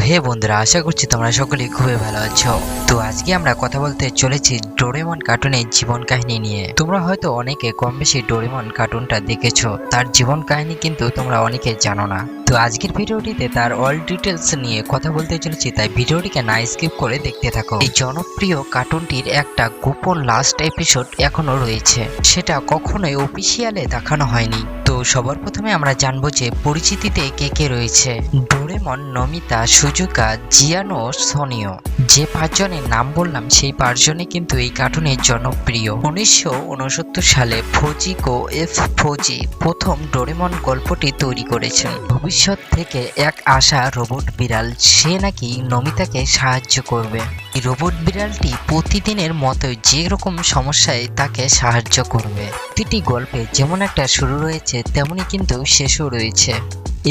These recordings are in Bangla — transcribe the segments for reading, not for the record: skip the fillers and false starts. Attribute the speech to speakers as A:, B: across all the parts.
A: হে বন্ধুরা, আশা করছি তোমরা সকলেই খুবই ভালো আছো। তো আজকে আমরা কথা বলতে চলেছি ডোরেমন কার্টুনের জীবন কাহিনী নিয়ে। তোমরা হয়তো অনেকে কম বেশি ডোরেমন কার্টুনটা দেখেছো, তার জীবন কাহিনী কিন্তু তোমরা অনেকে জানো না। তো আজকের ভিডিওটিতে তার অল ডিটেলস নিয়ে কথা বলতে চলেছি, তাই ভিডিওটিকে না স্কিপ করে দেখতে থাকো। এই জনপ্রিয় কার্টুনটির একটা গোপন লাস্ট এপিসোড এখনো রয়েছে, সেটা কখনোই অফিসিয়ালে দেখানো হয়নি। তো সবার প্রথমে আমরা জানবো যে পরিচিতিতে কে কে রয়েছে। Doraemon, Nobita, সুজুকা, জিয়ানো, সোনিও। যে পাঁচজনের নাম বললাম সেই পাঁচজনই কিন্তু এই কার্টুনের জনপ্রিয়। 1969 সালে ফজিকো এফ ফজি প্রথম ডোরেমন গল্পটি তৈরি করেছেন। ভবিষ্যৎ থেকে এক আসা রোবট বিড়াল, সে নাকি নোবিতাকে সাহায্য করবে। এই রোবট বিড়ালটি প্রতিদিনের মতোই যে রকম সমস্যায় তাকে সাহায্য করবে। প্রতিটি গল্পে যেমন একটা শুরু রয়েছে তেমনি কিন্তু শেষও রয়েছে।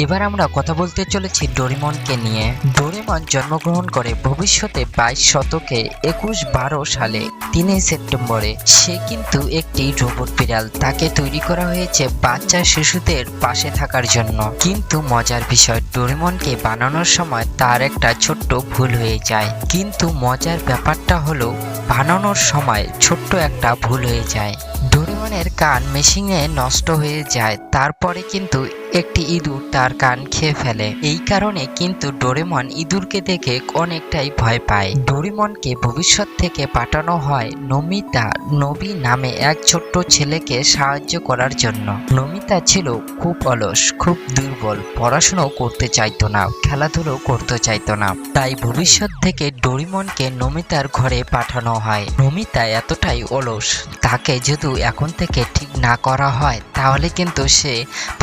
A: এবার আমরা কথা বলতে চলেছি ডোরেমনকে নিয়ে। ডোরেমন জন্মগ্রহণ করে ভবিষ্যতে 22 শতকে 2112 সালে 3 সেপ্টেম্বরে। সে কিন্তু একটি রোবট বিড়াল, তাকে তৈরি করা হয়েছে বাচ্চা শিশুদের পাশে থাকার জন্য। কিন্তু মজার বিষয়, ডোরেমনকে বানানোর সময় তার একটা ছোট্ট ভুল হয়ে যায়। কিন্তু মজার ব্যাপারটা হলো বানানোর সময় ছোট্ট একটা ভুল হয়ে যায়। ডোরেমনের কান মেশিনে নষ্ট হয়ে যায়, তারপরে কিন্তু একটি ইঁদুর তার কান খেয়ে ফেলে। এই কারণে কিন্তু ডোরেমন ইঁদুরকে দেখে অনেকটাই ভয় পায়। ডোরেমনকে ভবিষ্যৎ থেকে পাঠানো হয় নোবিতা নবী নামে এক ছোট্ট ছেলেকে সাহায্য করার জন্য। নোবিতা ছিল খুব অলস, খুব দুর্বল, পড়াশোনা করতে চাইতো না, খেলাধুলো করতে চাইতো না। তাই ভবিষ্যৎ থেকে ডোরেমনকে নোবিতার ঘরে পাঠানো হয়। নোবিতা এতটাই অলস, তাকে যদি এখন থেকে ঠিক না করা হয় তাহলে কিন্তু সে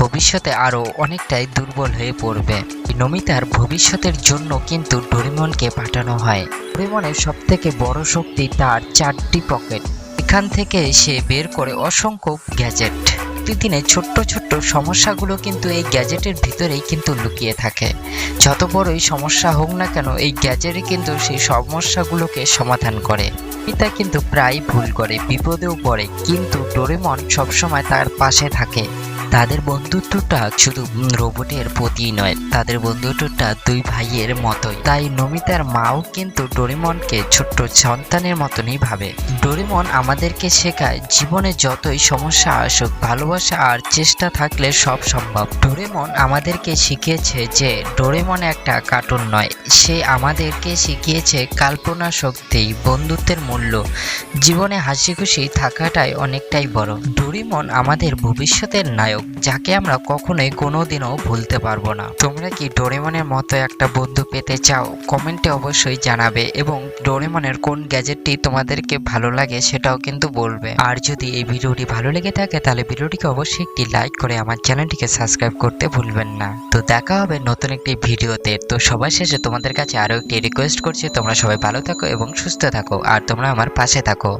A: ভবিষ্যতে আরো অনেকটাই দুর্বল হয়ে পড়বে। নোবিতার ভবিষ্যতের জন্য কিন্তু ডোরেমনকে পাঠানো হয়। ডোরেমনের সব থেকে বড় শক্তি তার 4টি পকেট। এখান থেকে সে বের করে অসংখ্য গ্যাজেট। প্রতিদিনের ছোট্ট ছোট্ট সমস্যাগুলো কিন্তু এই গ্যাজেটের ভিতরেই কিন্তু লুকিয়ে থাকে। যত বড়ই সমস্যা হোক না কেন, এই গ্যাজেটে কিন্তু সেই সমস্যাগুলোকে সমাধান করে। নোবিতা কিন্তু প্রায় ভুল করে, বিপদেও পড়ে, কিন্তু ডোরেমন সবসময় তার পাশে থাকে। তাদের বন্ধুত্বটা শুধু রোবটের প্রতি নয়, তাদের বন্ধুত্বটা দুই ভাইয়ের মতোই। তাই নোবিতার মাও কিন্তু ডোরেমনকে ছোট্ট সন্তানের মতনই ভাবে। ডোরেমন আমাদেরকে শেখায় জীবনে যতই সমস্যা আসুক, ভালোবাসা আর চেষ্টা থাকলে সব সম্ভব। ডোরেমন আমাদেরকে শিখিয়েছে যে ডোরেমন একটা কার্টুন নয়, সে আমাদেরকে শিখিয়েছে কল্পনা শক্তি, বন্ধুত্বের মূল্য, জীবনে হাসি খুশি থাকাটাই অনেকটাই বড়। ডোরেমন আমাদের ভবিষ্যতের নায়ক, যাকে আমরা কখনোই কোনোদিনও ভুলতে পারবো না। তোমরা কি ডোরেমনের মতো একটা বন্ধু পেতে চাও? কমেন্টে অবশ্যই জানাবে, এবং ডোরেমনের কোন গ্যাজেটটি তোমাদেরকে ভালো লাগে সেটাও কিন্তু বলবে। আর যদি এই ভিডিওটি ভালো লেগে থাকে তাহলে ভিডিওটিকে অবশ্যই একটি লাইক করে আমার চ্যানেলটিকে সাবস্ক্রাইব করতে ভুলবেন না। তো দেখা হবে নতুন একটি ভিডিওতে। তো সবার শেষে তোমাদের কাছে আরো একটি রিকোয়েস্ট করছি, তোমরা সবাই ভালো থাকো এবং সুস্থ থাকো, আর তোমরা আমার পাশে থাকো।